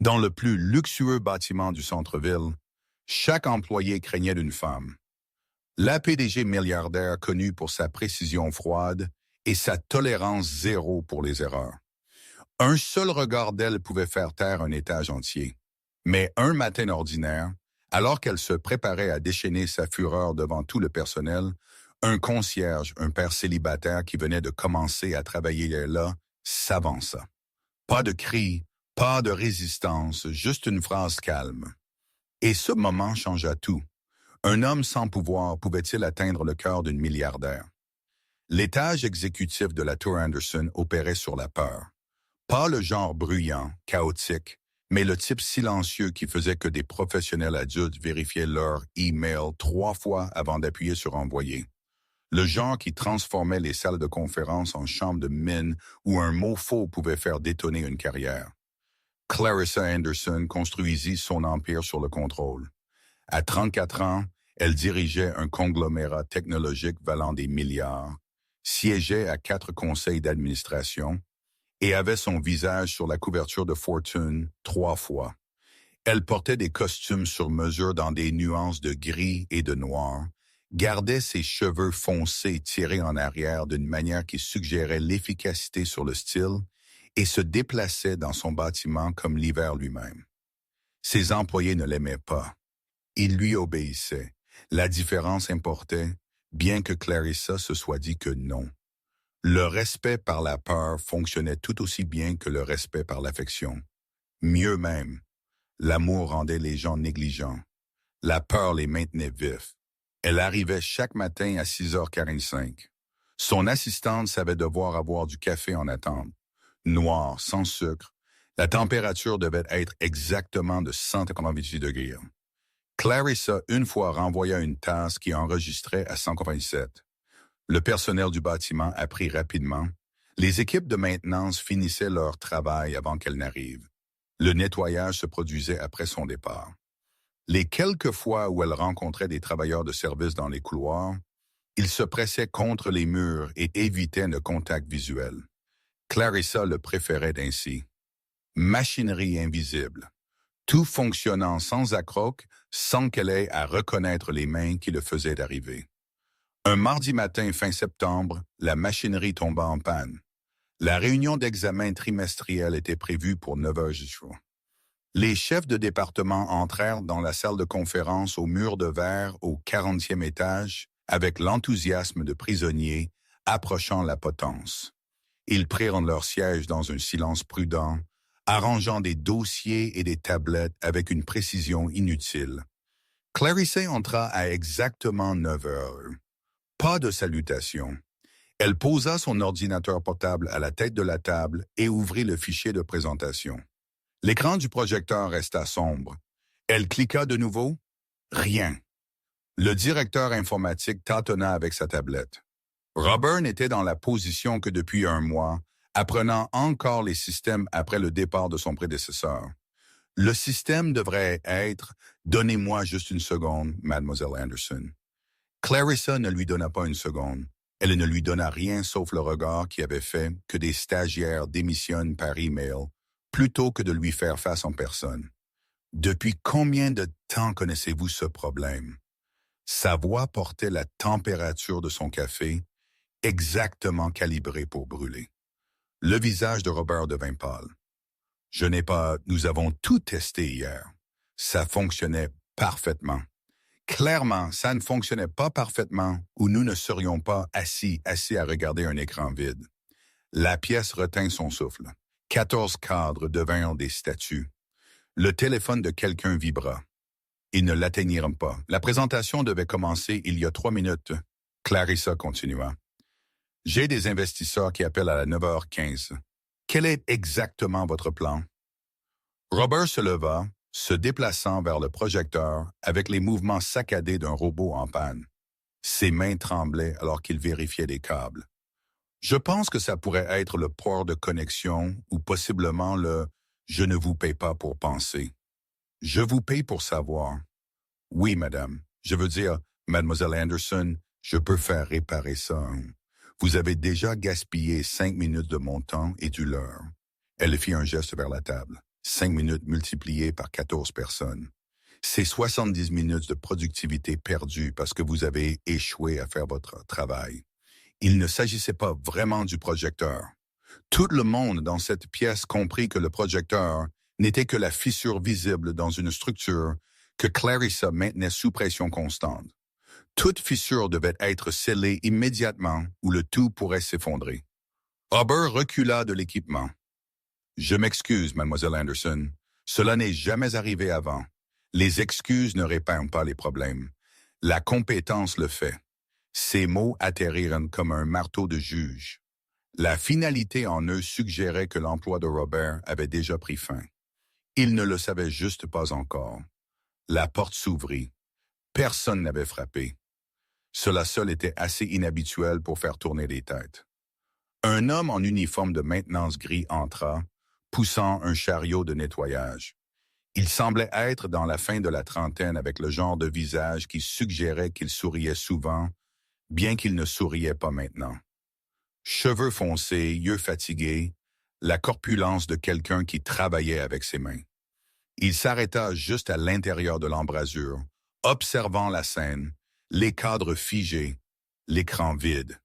Dans le plus luxueux bâtiment du centre-ville, chaque employé craignait d'une femme. La PDG milliardaire connue pour sa précision froide et sa tolérance zéro pour les erreurs. Un seul regard d'elle pouvait faire taire un étage entier. Mais un matin ordinaire, alors qu'elle se préparait à déchaîner sa fureur devant tout le personnel, un concierge, un père célibataire qui venait de commencer à travailler là, s'avança. Pas de cri, pas de résistance, juste une phrase calme. Et ce moment changea tout. Un homme sans pouvoir pouvait-il atteindre le cœur d'une milliardaire? L'étage exécutif de la Tour Anderson opérait sur la peur. Pas le genre bruyant, chaotique, mais le type silencieux qui faisait que des professionnels adultes vérifiaient leur email 3 fois avant d'appuyer sur envoyer. Le genre qui transformait les salles de conférence en chambres de mine où un mot faux pouvait faire détonner une carrière. Clarissa Anderson construisit son empire sur le contrôle. À 34 ans, elle dirigeait un conglomérat technologique valant des milliards, siégeait à 4 conseils d'administration et avait son visage sur la couverture de Fortune 3 fois. Elle portait des costumes sur mesure dans des nuances de gris et de noir, gardait ses cheveux foncés tirés en arrière d'une manière qui suggérait l'efficacité sur le style et se déplaçait dans son bâtiment comme l'hiver lui-même. Ses employés ne l'aimaient pas. Ils lui obéissaient. La différence importait, bien que Clarissa se soit dit que non. Le respect par la peur fonctionnait tout aussi bien que le respect par l'affection. Mieux même, l'amour rendait les gens négligents. La peur les maintenait vifs. Elle arrivait chaque matin à 6h45. Son assistante savait devoir avoir du café en attente. Noir, sans sucre. La température devait être exactement de 198 degrés. Clarissa, une fois, renvoya une tasse qui enregistrait à 187. Le personnel du bâtiment apprit rapidement. Les équipes de maintenance finissaient leur travail avant qu'elle n'arrive. Le nettoyage se produisait après son départ. Les quelques fois où elle rencontrait des travailleurs de service dans les couloirs, ils se pressaient contre les murs et évitaient le contact visuel. Clarissa le préférait ainsi. Machinerie invisible. Tout fonctionnant sans accroc, sans qu'elle ait à reconnaître les mains qui le faisaient arriver. Un mardi matin fin septembre, la machinerie tomba en panne. La réunion d'examen trimestriel était prévue pour 9h du jour. Les chefs de département entrèrent dans la salle de conférence au mur de verre au 40e étage avec l'enthousiasme de prisonniers approchant la potence. Ils prirent leur siège dans un silence prudent, arrangeant des dossiers et des tablettes avec une précision inutile. Clarissa entra à exactement 9h. Pas de salutation. Elle posa son ordinateur portable à la tête de la table et ouvrit le fichier de présentation. L'écran du projecteur resta sombre. Elle cliqua de nouveau. Rien. Le directeur informatique tâtonna avec sa tablette. Robert n'était dans la position que depuis un mois, apprenant encore les systèmes après le départ de son prédécesseur. Le système devrait être « Donnez-moi juste une seconde, Mademoiselle Anderson ». Clarissa ne lui donna pas une seconde. Elle ne lui donna rien sauf le regard qui avait fait que des stagiaires démissionnent par email plutôt que de lui faire face en personne. Depuis combien de temps connaissez-vous ce problème? Sa voix portait la température de son café, exactement calibrée pour brûler. Le visage de Robert devint pâle. Nous avons tout testé hier. Ça fonctionnait parfaitement. Clairement, ça ne fonctionnait pas parfaitement ou nous ne serions pas assis à regarder un écran vide. La pièce retint son souffle. 14 cadres devinrent des statues. Le téléphone de quelqu'un vibra. Ils ne l'atteignirent pas. La présentation devait commencer il y a 3 minutes. Clarissa continua. J'ai des investisseurs qui appellent à la 9h15. Quel est exactement votre plan? Robert se leva, se déplaçant vers le projecteur avec les mouvements saccadés d'un robot en panne. Ses mains tremblaient alors qu'il vérifiait des câbles. Je pense que ça pourrait être le port de connexion ou possiblement le « je ne vous paye pas pour penser ». Je vous paye pour savoir. Oui, madame. Je veux dire, mademoiselle Anderson, je peux faire réparer ça. Vous avez déjà gaspillé 5 minutes de mon temps et du leur. Elle fit un geste vers la table. 5 minutes multipliées par 14 personnes. C'est 70 minutes de productivité perdue parce que vous avez échoué à faire votre travail. Il ne s'agissait pas vraiment du projecteur. Tout le monde dans cette pièce comprit que le projecteur n'était que la fissure visible dans une structure que Clarissa maintenait sous pression constante. Toute fissure devait être scellée immédiatement ou le tout pourrait s'effondrer. Huber recula de l'équipement. « Je m'excuse, mademoiselle Anderson. Cela n'est jamais arrivé avant. Les excuses ne répètent pas les problèmes. La compétence le fait. » Ces mots atterrirent comme un marteau de juge. La finalité en eux suggérait que l'emploi de Robert avait déjà pris fin. Il ne le savait juste pas encore. La porte s'ouvrit. Personne n'avait frappé. Cela seul était assez inhabituel pour faire tourner les têtes. Un homme en uniforme de maintenance gris entra, poussant un chariot de nettoyage. Il semblait être dans la fin de la trentaine avec le genre de visage qui suggérait qu'il souriait souvent, bien qu'il ne souriait pas maintenant. Cheveux foncés, yeux fatigués, la corpulence de quelqu'un qui travaillait avec ses mains. Il s'arrêta juste à l'intérieur de l'embrasure, observant la scène, les cadres figés, l'écran vide.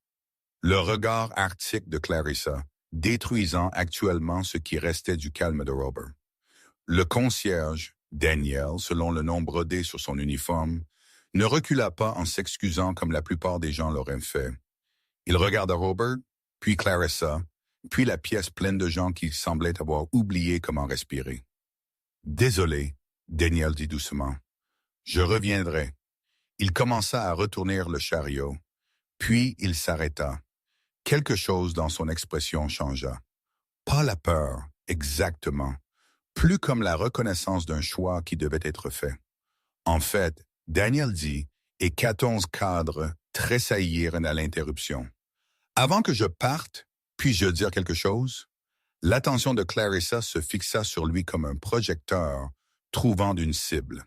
Le regard arctique de Clarissa, détruisant actuellement ce qui restait du calme de Robert. Le concierge, Daniel, selon le nom brodé sur son uniforme, ne recula pas en s'excusant comme la plupart des gens l'auraient fait. Il regarda Robert, puis Clarissa, puis la pièce pleine de gens qui semblaient avoir oublié comment respirer. « Désolé, » Daniel dit doucement. « Je reviendrai. » Il commença à retourner le chariot, puis il s'arrêta. Quelque chose dans son expression changea. Pas la peur, exactement, plus comme la reconnaissance d'un choix qui devait être fait. En fait, Daniel dit, et 14 cadres tressaillirent à l'interruption. Avant que je parte, puis-je dire quelque chose? L'attention de Clarissa se fixa sur lui comme un projecteur trouvant d'une cible.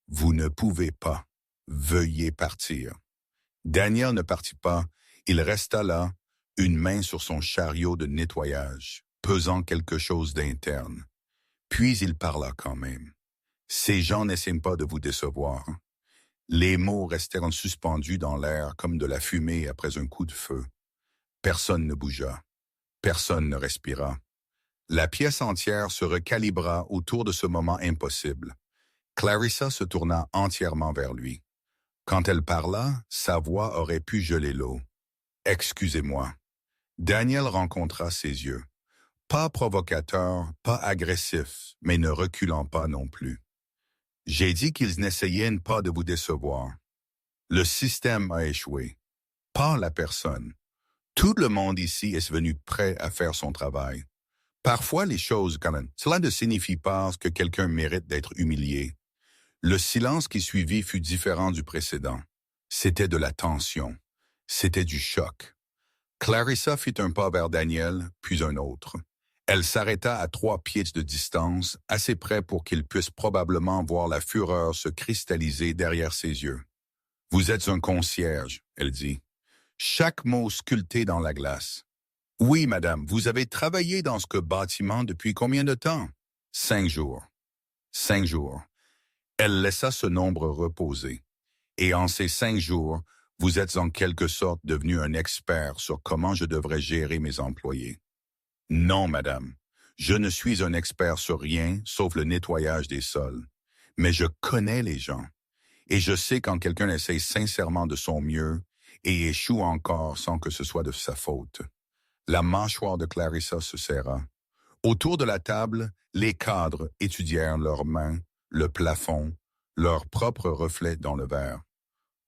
Vous ne pouvez pas. Veuillez partir. Daniel ne partit pas, il resta là, une main sur son chariot de nettoyage, pesant quelque chose d'interne. Puis il parla quand même. Ces gens n'essaient pas de vous décevoir. Les mots restèrent suspendus dans l'air comme de la fumée après un coup de feu. Personne ne bougea. Personne ne respira. La pièce entière se recalibra autour de ce moment impossible. Clarissa se tourna entièrement vers lui. Quand elle parla, sa voix aurait pu geler l'eau. « Excusez-moi. » Daniel rencontra ses yeux. Pas provocateur, pas agressif, mais ne reculant pas non plus. « J'ai dit qu'ils n'essayaient pas de vous décevoir. Le système a échoué. Pas la personne. Tout le monde ici est venu prêt à faire son travail. Parfois, les choses, quand même, cela ne signifie pas que quelqu'un mérite d'être humilié. Le silence qui suivit fut différent du précédent. C'était de la tension. C'était du choc. Clarissa fit un pas vers Daniel, puis un autre. Elle s'arrêta à 3 pieds de distance, assez près pour qu'il puisse probablement voir la fureur se cristalliser derrière ses yeux. « Vous êtes un concierge, » elle dit. Chaque mot sculpté dans la glace. « Oui, madame, vous avez travaillé dans ce bâtiment depuis combien de temps? » 5 jours. 5 jours. Elle laissa ce nombre reposer. Et en ces 5 jours, vous êtes en quelque sorte devenu un expert sur comment je devrais gérer mes employés. Non, madame, je ne suis un expert sur rien sauf le nettoyage des sols. Mais je connais les gens. Et je sais quand quelqu'un essaye sincèrement de son mieux et échoue encore sans que ce soit de sa faute. La mâchoire de Clarissa se serra. Autour de la table, les cadres étudièrent leurs mains, le plafond, leur propre reflet dans le verre.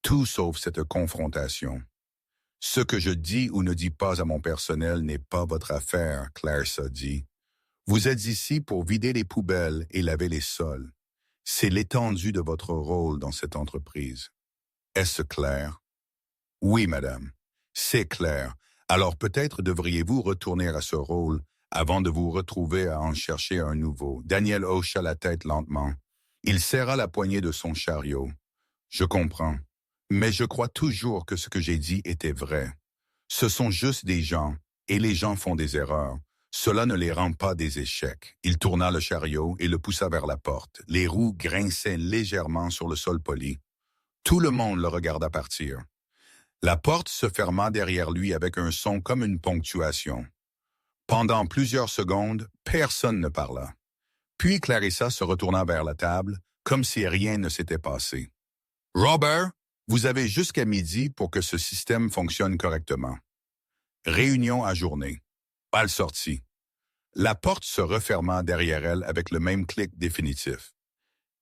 Tout sauf cette confrontation. « Ce que je dis ou ne dis pas à mon personnel n'est pas votre affaire, » Clarissa dit. « Vous êtes ici pour vider les poubelles et laver les sols. C'est l'étendue de votre rôle dans cette entreprise. Est-ce clair? » « Oui, madame. C'est clair. Alors peut-être devriez-vous retourner à ce rôle avant de vous retrouver à en chercher un nouveau. » Daniel hocha la tête lentement. Il serra la poignée de son chariot. « Je comprends. Mais je crois toujours que ce que j'ai dit était vrai. Ce sont juste des gens, et les gens font des erreurs. Cela ne les rend pas des échecs. Il tourna le chariot et le poussa vers la porte. Les roues grinçaient légèrement sur le sol poli. Tout le monde le regarda partir. La porte se ferma derrière lui avec un son comme une ponctuation. Pendant plusieurs secondes, personne ne parla. Puis Clarissa se retourna vers la table, comme si rien ne s'était passé. « Robert, vous avez jusqu'à midi pour que ce système fonctionne correctement. » Réunion ajournée. Elle sortit. La porte se referma derrière elle avec le même clic définitif.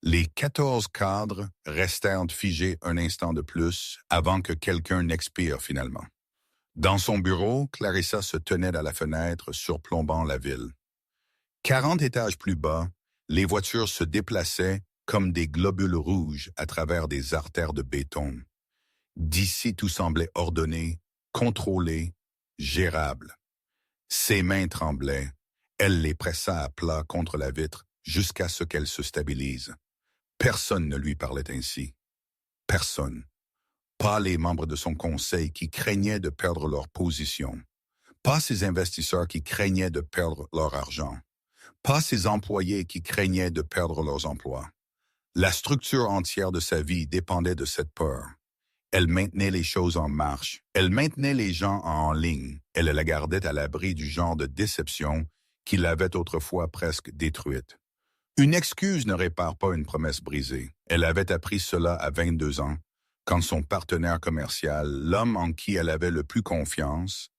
Les 14 cadres restèrent figés un instant de plus avant que quelqu'un n'expire finalement. Dans son bureau, Clarissa se tenait à la fenêtre surplombant la ville. 40 étages plus bas, les voitures se déplaçaient comme des globules rouges à travers des artères de béton. D'ici, tout semblait ordonné, contrôlé, gérable. Ses mains tremblaient. Elle les pressa à plat contre la vitre jusqu'à ce qu'elle se stabilise. Personne ne lui parlait ainsi. Personne. Pas les membres de son conseil qui craignaient de perdre leur position. Pas ses investisseurs qui craignaient de perdre leur argent. Pas ses employés qui craignaient de perdre leurs emplois. La structure entière de sa vie dépendait de cette peur. Elle maintenait les choses en marche. Elle maintenait les gens en ligne. Elle la gardait à l'abri du genre de déception qui l'avait autrefois presque détruite. Une excuse ne répare pas une promesse brisée. Elle avait appris cela à 22 ans, quand son partenaire commercial, l'homme en qui elle avait le plus confiance,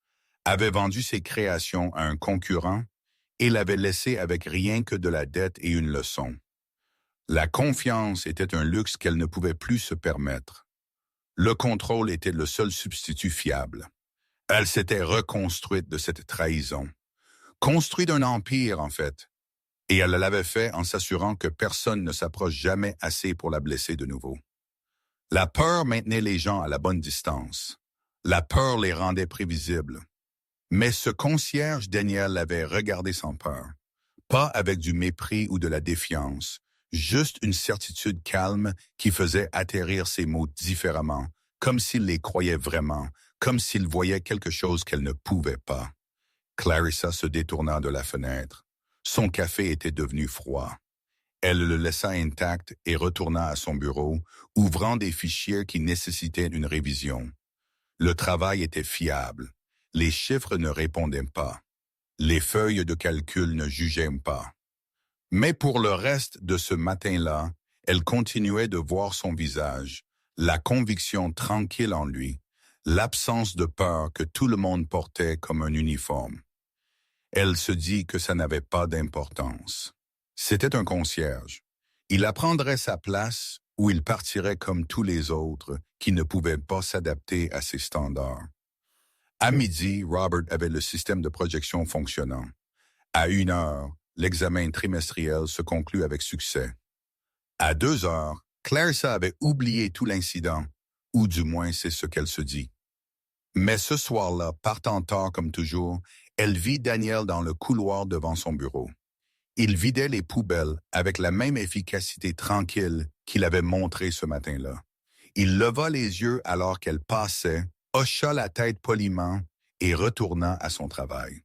avait vendu ses créations à un concurrent et l'avait laissé avec rien que de la dette et une leçon. La confiance était un luxe qu'elle ne pouvait plus se permettre. Le contrôle était le seul substitut fiable. Elle s'était reconstruite de cette trahison. Construite un empire, en fait. Et elle l'avait fait en s'assurant que personne ne s'approche jamais assez pour la blesser de nouveau. La peur maintenait les gens à la bonne distance. La peur les rendait prévisibles. Mais ce concierge, Daniel, l'avait regardé sans peur. Pas avec du mépris ou de la défiance, juste une certitude calme qui faisait atterrir ses mots différemment, comme s'il les croyait vraiment, comme s'il voyait quelque chose qu'elle ne pouvait pas. Clarissa se détourna de la fenêtre. Son café était devenu froid. Elle le laissa intact et retourna à son bureau, ouvrant des fichiers qui nécessitaient une révision. Le travail était fiable. Les chiffres ne répondaient pas. Les feuilles de calcul ne jugeaient pas. Mais pour le reste de ce matin-là, elle continuait de voir son visage, la conviction tranquille en lui, l'absence de peur que tout le monde portait comme un uniforme. Elle se dit que ça n'avait pas d'importance. C'était un concierge. Il apprendrait sa place ou il partirait comme tous les autres qui ne pouvaient pas s'adapter à ses standards. À midi, Robert avait le système de projection fonctionnant. À 1 heure, l'examen trimestriel se conclut avec succès. À 2 heures, Clarissa avait oublié tout l'incident, ou du moins c'est ce qu'elle se dit. Mais ce soir-là, partant tard comme toujours, elle vit Daniel dans le couloir devant son bureau. Il vidait les poubelles avec la même efficacité tranquille qu'il avait montrée ce matin-là. Il leva les yeux alors qu'elle passait, hocha la tête poliment et retourna à son travail.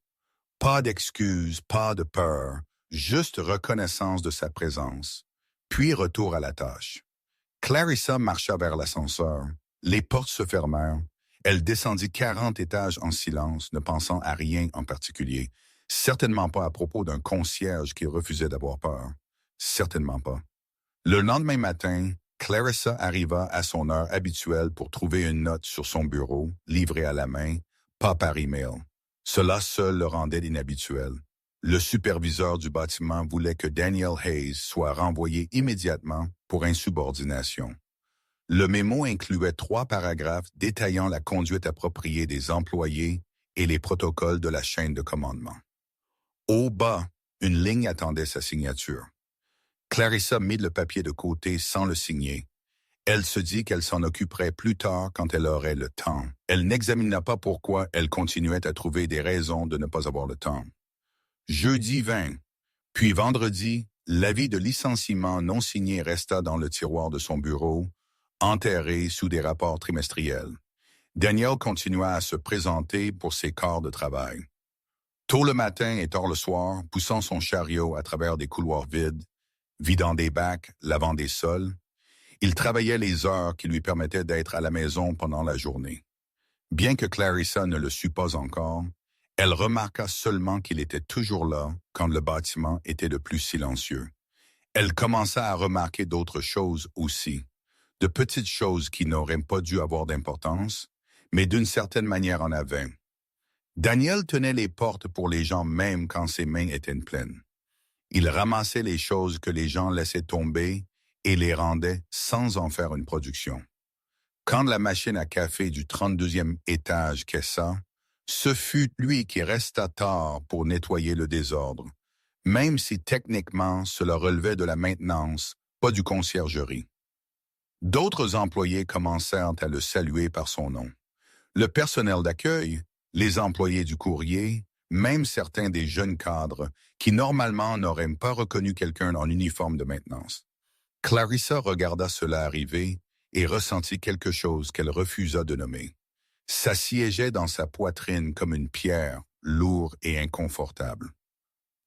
Pas d'excuses, pas de peur, juste reconnaissance de sa présence, puis retour à la tâche. Clarissa marcha vers l'ascenseur. Les portes se fermèrent. Elle descendit 40 étages en silence, ne pensant à rien en particulier. Certainement pas à propos d'un concierge qui refusait d'avoir peur. Certainement pas. Le lendemain matin, Clarissa arriva à son heure habituelle pour trouver une note sur son bureau, livrée à la main, pas par email. Cela seul le rendait inhabituel. Le superviseur du bâtiment voulait que Daniel Hayes soit renvoyé immédiatement pour insubordination. Le mémo incluait 3 paragraphes détaillant la conduite appropriée des employés et les protocoles de la chaîne de commandement. Au bas, une ligne attendait sa signature. Clarissa mit le papier de côté sans le signer. Elle se dit qu'elle s'en occuperait plus tard quand elle aurait le temps. Elle n'examina pas pourquoi elle continuait à trouver des raisons de ne pas avoir le temps. Jeudi 20, puis vendredi, l'avis de licenciement non signé resta dans le tiroir de son bureau, enterré sous des rapports trimestriels. Daniel continua à se présenter pour ses quarts de travail. Tôt le matin et tard le soir, poussant son chariot à travers des couloirs vides, vidant des bacs, lavant des sols, il travaillait les heures qui lui permettaient d'être à la maison pendant la journée. Bien que Clarissa ne le sût pas encore, elle remarqua seulement qu'il était toujours là quand le bâtiment était le plus silencieux. Elle commença à remarquer d'autres choses aussi, de petites choses qui n'auraient pas dû avoir d'importance, mais d'une certaine manière en avaient. Daniel tenait les portes pour les gens même quand ses mains étaient pleines. Il ramassait les choses que les gens laissaient tomber et les rendait sans en faire une production. Quand la machine à café du 32e étage cessa, ce fut lui qui resta tard pour nettoyer le désordre, même si techniquement cela relevait de la maintenance, pas du conciergerie. D'autres employés commencèrent à le saluer par son nom. Le personnel d'accueil, les employés du courrier, même certains des jeunes cadres qui normalement n'auraient pas reconnu quelqu'un en uniforme de maintenance. Clarissa regarda cela arriver et ressentit quelque chose qu'elle refusa de nommer. Ça siégeait dans sa poitrine comme une pierre, lourd et inconfortable.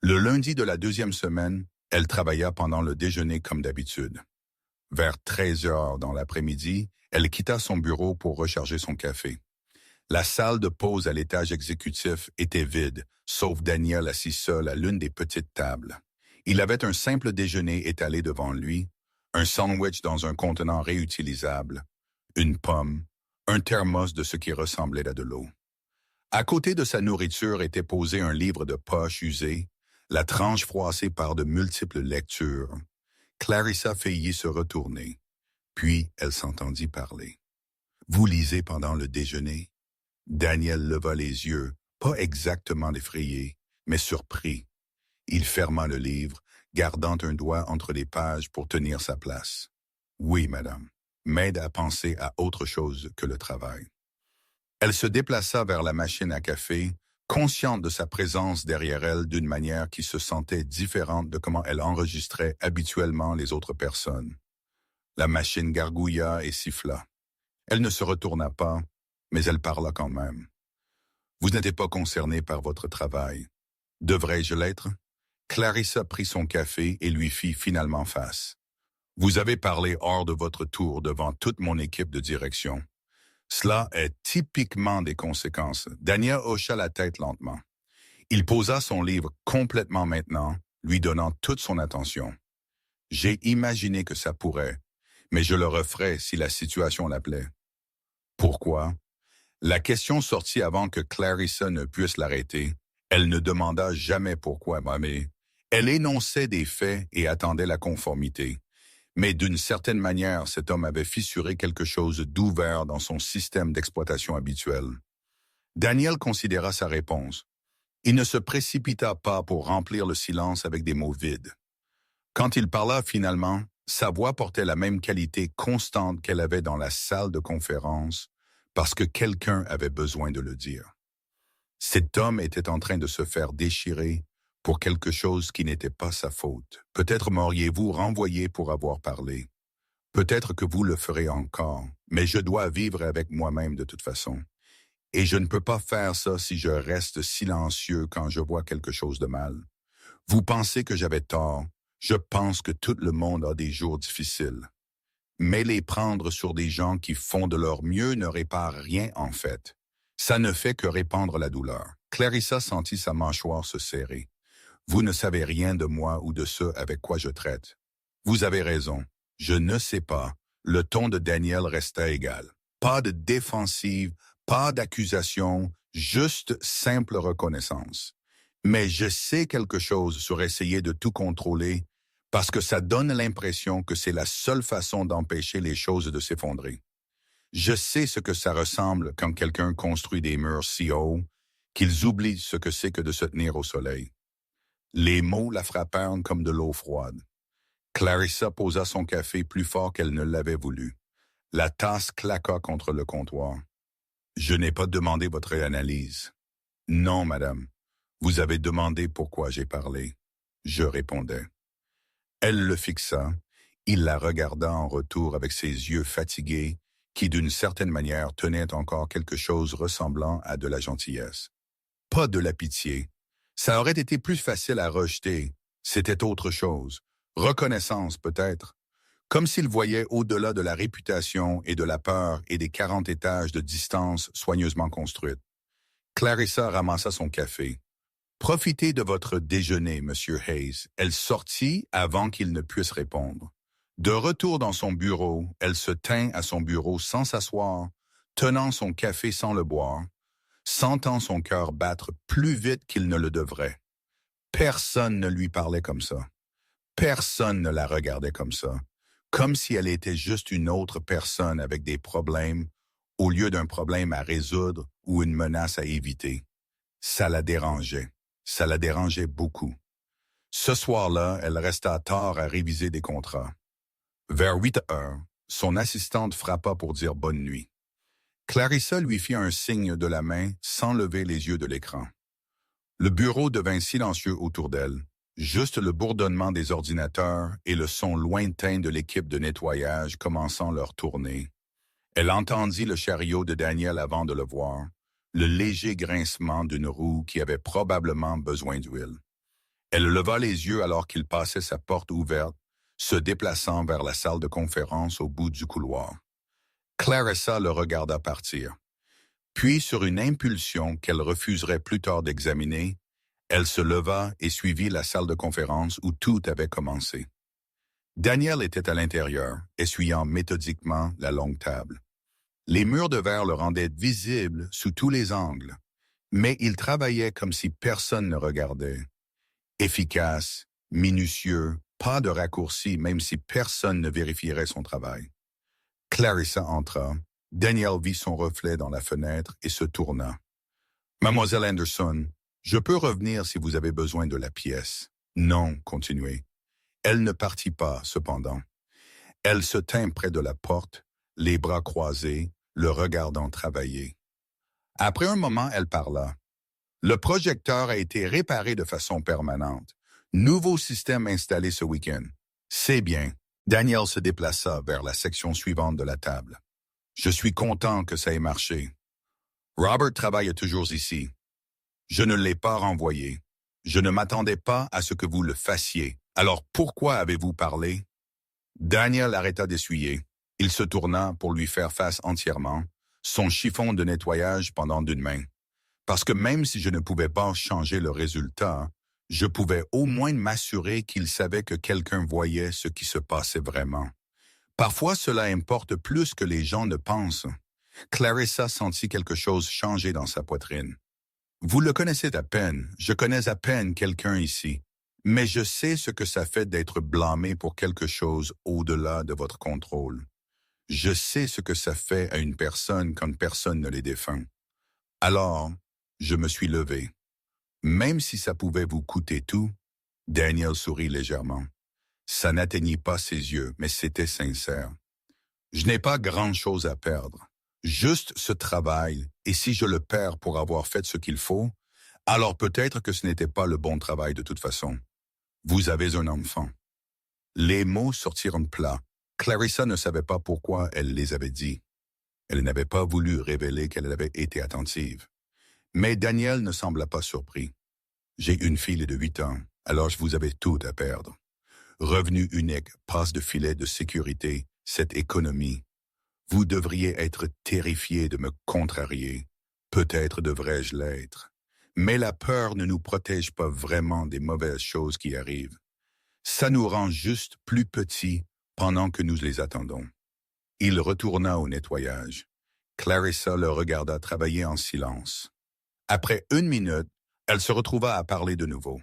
Le lundi de la 2e semaine, elle travailla pendant le déjeuner comme d'habitude. Vers 13 heures dans l'après-midi, elle quitta son bureau pour recharger son café. La salle de pause à l'étage exécutif était vide, sauf Daniel assis seul à l'une des petites tables. Il avait un simple déjeuner étalé devant lui, un sandwich dans un contenant réutilisable, une pomme, un thermos de ce qui ressemblait à de l'eau. À côté de sa nourriture était posé un livre de poche usé, la tranche froissée par de multiples lectures. Clarissa faillit se retourner, puis elle s'entendit parler. « Vous lisez pendant le déjeuner ?» Daniel leva les yeux, pas exactement effrayé, mais surpris. Il ferma le livre, gardant un doigt entre les pages pour tenir sa place. « Oui, madame, m'aide à penser à autre chose que le travail. » Elle se déplaça vers la machine à café, consciente de sa présence derrière elle d'une manière qui se sentait différente de comment elle enregistrait habituellement les autres personnes. La machine gargouilla et siffla. Elle ne se retourna pas, mais elle parla quand même. « Vous n'êtes pas concerné par votre travail. Devrais-je l'être? » Clarissa prit son café et lui fit finalement face. « Vous avez parlé hors de votre tour devant toute mon équipe de direction. Cela est typiquement des conséquences. » Daniel hocha la tête lentement. Il posa son livre complètement maintenant, lui donnant toute son attention. « J'ai imaginé que ça pourrait, mais je le referais si la situation l'appelait. » « Pourquoi? » La question sortit avant que Clarissa ne puisse l'arrêter. Elle ne demanda jamais pourquoi, mais elle énonçait des faits et attendait la conformité. Mais d'une certaine manière, cet homme avait fissuré quelque chose d'ouvert dans son système d'exploitation habituel. Daniel considéra sa réponse. Il ne se précipita pas pour remplir le silence avec des mots vides. Quand il parla finalement, sa voix portait la même qualité constante qu'elle avait dans la salle de conférence, parce que quelqu'un avait besoin de le dire. Cet homme était en train de se faire déchirer pour quelque chose qui n'était pas sa faute. Peut-être m'auriez-vous renvoyé pour avoir parlé. Peut-être que vous le ferez encore, mais je dois vivre avec moi-même de toute façon. Et je ne peux pas faire ça si je reste silencieux quand je vois quelque chose de mal. Vous pensez que j'avais tort. Je pense que tout le monde a des jours difficiles. Mais les prendre sur des gens qui font de leur mieux ne répare rien en fait. Ça ne fait que répandre la douleur. Clarissa sentit sa mâchoire se serrer. Vous ne savez rien de moi ou de ce avec quoi je traite. Vous avez raison. Je ne sais pas. Le ton de Daniel resta égal. Pas de défensive, pas d'accusation, juste simple reconnaissance. Mais je sais quelque chose sur essayer de tout contrôler parce que ça donne l'impression que c'est la seule façon d'empêcher les choses de s'effondrer. Je sais ce que ça ressemble quand quelqu'un construit des murs si hauts qu'ils oublient ce que c'est que de se tenir au soleil. Les mots la frappèrent comme de l'eau froide. Clarissa posa son café plus fort qu'elle ne l'avait voulu. La tasse claqua contre le comptoir. « Je n'ai pas demandé votre analyse. »« Non, madame. Vous avez demandé pourquoi j'ai parlé. » Je répondais. Elle le fixa. Il la regarda en retour avec ses yeux fatigués qui, d'une certaine manière, tenaient encore quelque chose ressemblant à de la gentillesse. Pas de la pitié, Ça aurait été plus facile à rejeter. C'était autre chose. Reconnaissance, peut-être. Comme s'il voyait au-delà de la réputation et de la peur et des 40 étages de distance soigneusement construites. Clarissa ramassa son café. Profitez de votre déjeuner, Monsieur Hayes. Elle sortit avant qu'il ne puisse répondre. De retour dans son bureau, elle se tint à son bureau sans s'asseoir, tenant son café sans le boire, sentant son cœur battre plus vite qu'il ne le devrait. Personne ne lui parlait comme ça. Personne ne la regardait comme si elle était juste une autre personne avec des problèmes au lieu d'un problème à résoudre ou une menace à éviter. Ça la dérangeait beaucoup. Ce soir-là, elle resta tard à réviser des contrats. Vers 8 heures, son assistante frappa pour dire bonne nuit. Clarissa lui fit un signe de la main sans lever les yeux de l'écran. Le bureau devint silencieux autour d'elle, juste le bourdonnement des ordinateurs et le son lointain de l'équipe de nettoyage commençant leur tournée. Elle entendit le chariot de Daniel avant de le voir, le léger grincement d'une roue qui avait probablement besoin d'huile. Elle leva les yeux alors qu'il passait sa porte ouverte, se déplaçant vers la salle de conférence au bout du couloir. Clarissa le regarda partir. Puis, sur une impulsion qu'elle refuserait plus tard d'examiner, elle se leva et suivit la salle de conférence où tout avait commencé. Daniel était à l'intérieur, essuyant méthodiquement la longue table. Les murs de verre le rendaient visible sous tous les angles, mais il travaillait comme si personne ne regardait. Efficace, minutieux, pas de raccourci même si personne ne vérifierait son travail. Clarissa entra. Daniel vit son reflet dans la fenêtre et se tourna. « Mademoiselle Anderson, je peux revenir si vous avez besoin de la pièce. » « Non, » continuez. Elle ne partit pas, cependant. Elle se tint près de la porte, les bras croisés, le regardant travailler. Après un moment, elle parla. « Le projecteur a été réparé de façon permanente. Nouveau système installé ce week-end. C'est bien. » Daniel se déplaça vers la section suivante de la table. « Je suis content que ça ait marché. Robert travaille toujours ici. Je ne l'ai pas renvoyé. Je ne m'attendais pas à ce que vous le fassiez. Alors pourquoi avez-vous parlé? » Daniel arrêta d'essuyer. Il se tourna pour lui faire face entièrement, son chiffon de nettoyage pendant d'une main. Parce que même si je ne pouvais pas changer le résultat, je pouvais au moins m'assurer qu'il savait que quelqu'un voyait ce qui se passait vraiment. Parfois, cela importe plus que les gens ne pensent. Clarissa sentit quelque chose changer dans sa poitrine. Vous le connaissez à peine, je connais à peine quelqu'un ici, mais je sais ce que ça fait d'être blâmé pour quelque chose au-delà de votre contrôle. Je sais ce que ça fait à une personne quand personne ne les défend. Alors, je me suis levé. Même si ça pouvait vous coûter tout, Daniel sourit légèrement. Ça n'atteignit pas ses yeux, mais c'était sincère. Je n'ai pas grand-chose à perdre. Juste ce travail, et si je le perds pour avoir fait ce qu'il faut, alors peut-être que ce n'était pas le bon travail de toute façon. Vous avez un enfant. Les mots sortirent plats. Clarissa ne savait pas pourquoi elle les avait dit. Elle n'avait pas voulu révéler qu'elle avait été attentive. Mais Daniel ne sembla pas surpris. J'ai une fille de 8 ans, alors vous avez tout à perdre. Revenu unique, passe de filet de sécurité, cette économie. Vous devriez être terrifié de me contrarier. Peut-être devrais-je l'être. Mais la peur ne nous protège pas vraiment des mauvaises choses qui arrivent. Ça nous rend juste plus petits pendant que nous les attendons. Il retourna au nettoyage. Clarissa le regarda travailler en silence. Après 1 minute, elle se retrouva à parler de nouveau.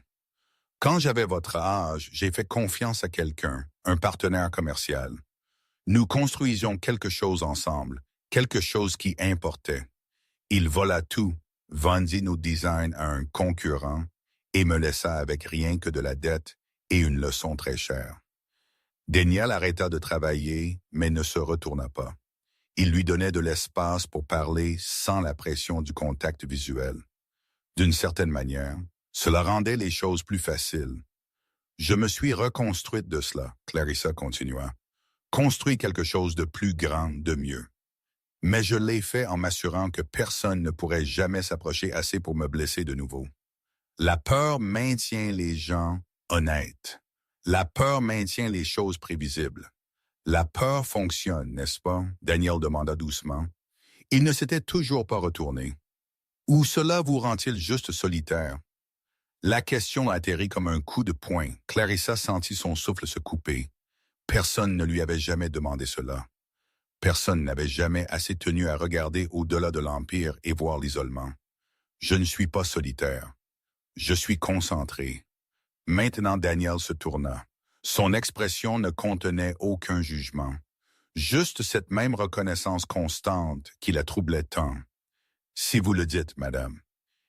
Quand j'avais votre âge, j'ai fait confiance à quelqu'un, un partenaire commercial. Nous construisions quelque chose ensemble, quelque chose qui importait. Il vola tout, vendit nos designs à un concurrent et me laissa avec rien que de la dette et une leçon très chère. Daniel arrêta de travailler, mais ne se retourna pas. Il lui donnait de l'espace pour parler sans la pression du contact visuel. D'une certaine manière, cela rendait les choses plus faciles. Je me suis reconstruite de cela, Clarissa continua. Construit quelque chose de plus grand, de mieux. Mais je l'ai fait en m'assurant que personne ne pourrait jamais s'approcher assez pour me blesser de nouveau. La peur maintient les gens honnêtes. La peur maintient les choses prévisibles. La peur fonctionne, n'est-ce pas? Daniel demanda doucement. Il ne s'était toujours pas retourné. Ou cela vous rend-il juste solitaire? La question atterrit comme un coup de poing. Clarissa sentit son souffle se couper. Personne ne lui avait jamais demandé cela. Personne n'avait jamais assez tenu à regarder au-delà de l'Empire et voir l'isolement. Je ne suis pas solitaire. Je suis concentré. Maintenant Daniel se tourna. Son expression ne contenait aucun jugement. Juste cette même reconnaissance constante qui la troublait tant. Si vous le dites, madame.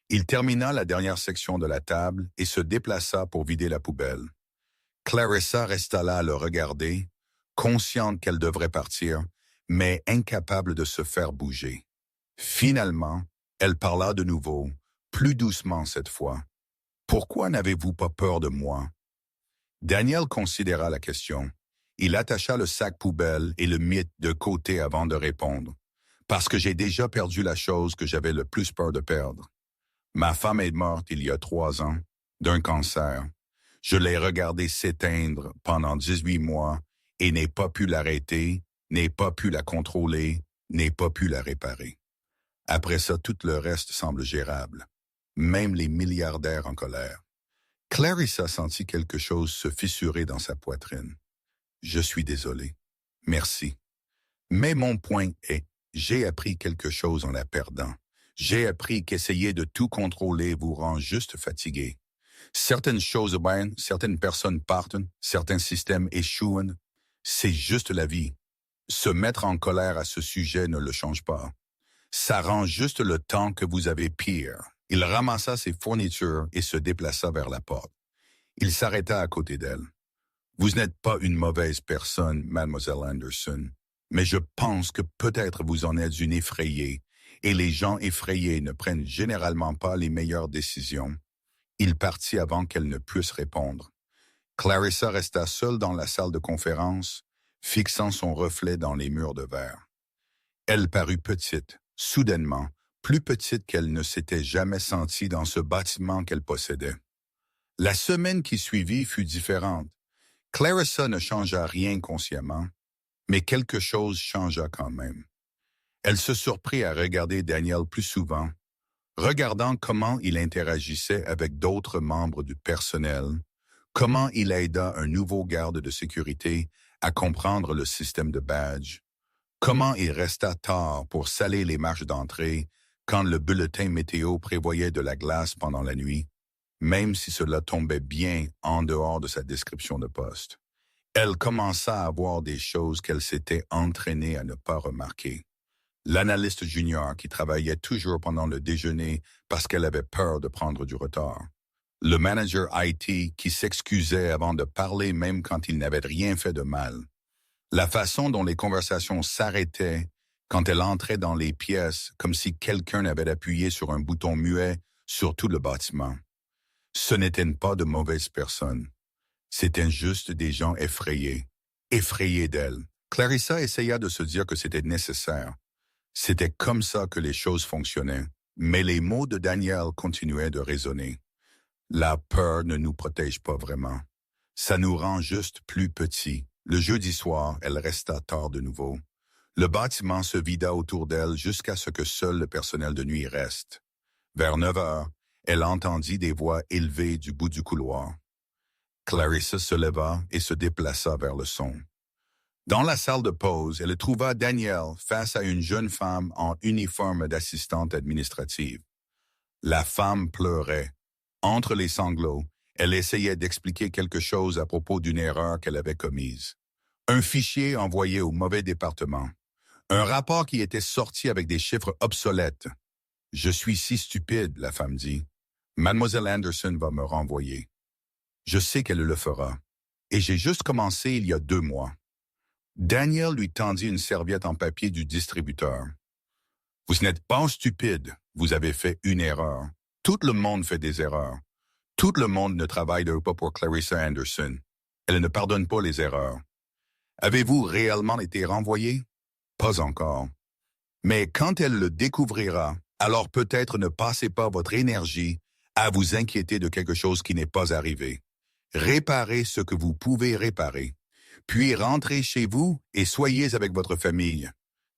Il termina la dernière section de la table et se déplaça pour vider la poubelle. Clarissa resta là à le regarder, consciente qu'elle devrait partir, mais incapable de se faire bouger. Finalement, elle parla de nouveau, plus doucement cette fois. « Pourquoi n'avez-vous pas peur de moi? » Daniel considéra la question. Il attacha le sac poubelle et le mit de côté avant de répondre. « Parce que j'ai déjà perdu la chose que j'avais le plus peur de perdre. Ma femme est morte il y a 3 ans, d'un cancer. Je l'ai regardée s'éteindre pendant 18 mois et n'ai pas pu l'arrêter, n'ai pas pu la contrôler, n'ai pas pu la réparer. Après ça, tout le reste semble gérable, même les milliardaires en colère. » Clarissa sentit quelque chose se fissurer dans sa poitrine. « Je suis désolé. Merci. Mais mon point est, j'ai appris quelque chose en la perdant. J'ai appris qu'essayer de tout contrôler vous rend juste fatigué. Certaines choses viennent, certaines personnes partent, certains systèmes échouent. C'est juste la vie. Se mettre en colère à ce sujet ne le change pas. Ça rend juste le temps que vous avez pire. » Il ramassa ses fournitures et se déplaça vers la porte. Il s'arrêta à côté d'elle. « Vous n'êtes pas une mauvaise personne, mademoiselle Anderson, mais je pense que peut-être vous en êtes une effrayée, et les gens effrayés ne prennent généralement pas les meilleures décisions. » Il partit avant qu'elle ne puisse répondre. Clarissa resta seule dans la salle de conférence, fixant son reflet dans les murs de verre. Elle parut petite, soudainement, plus petite qu'elle ne s'était jamais sentie dans ce bâtiment qu'elle possédait. La semaine qui suivit fut différente. Clarissa ne changea rien consciemment, mais quelque chose changea quand même. Elle se surprit à regarder Daniel plus souvent, regardant comment il interagissait avec d'autres membres du personnel, comment il aida un nouveau garde de sécurité à comprendre le système de badge, comment il resta tard pour saler les marches d'entrée quand le bulletin météo prévoyait de la glace pendant la nuit, même si cela tombait bien en dehors de sa description de poste. Elle commença à voir des choses qu'elle s'était entraînée à ne pas remarquer. L'analyste junior qui travaillait toujours pendant le déjeuner parce qu'elle avait peur de prendre du retard. Le manager IT qui s'excusait avant de parler même quand il n'avait rien fait de mal. La façon dont les conversations s'arrêtaient quand elle entrait dans les pièces comme si quelqu'un avait appuyé sur un bouton muet sur tout le bâtiment. Ce n'étaient pas de mauvaises personnes. C'étaient juste des gens effrayés d'elle. Clarissa essaya de se dire que c'était nécessaire. C'était comme ça que les choses fonctionnaient. Mais les mots de Daniel continuaient de résonner. La peur ne nous protège pas vraiment. Ça nous rend juste plus petits. Le jeudi soir, elle resta tard de nouveau. Le bâtiment se vida autour d'elle jusqu'à ce que seul le personnel de nuit reste. Vers 9 heures, elle entendit des voix élevées du bout du couloir. Clarissa se leva et se déplaça vers le son. Dans la salle de pause, elle trouva Daniel face à une jeune femme en uniforme d'assistante administrative. La femme pleurait. Entre les sanglots, elle essayait d'expliquer quelque chose à propos d'une erreur qu'elle avait commise. Un fichier envoyé au mauvais département. Un rapport qui était sorti avec des chiffres obsolètes. « Je suis si stupide », la femme dit. « Mademoiselle Anderson va me renvoyer. Je sais qu'elle le fera. Et j'ai juste commencé il y a 2 mois. » Daniel lui tendit une serviette en papier du distributeur. « Vous n'êtes pas stupide, vous avez fait une erreur. Tout le monde fait des erreurs. Tout le monde ne travaille pas pour Clarissa Anderson. Elle ne pardonne pas les erreurs. Avez-vous réellement été renvoyé? Pas encore. Mais quand elle le découvrira, alors peut-être ne passez pas votre énergie à vous inquiéter de quelque chose qui n'est pas arrivé. Réparez ce que vous pouvez réparer, puis rentrez chez vous et soyez avec votre famille.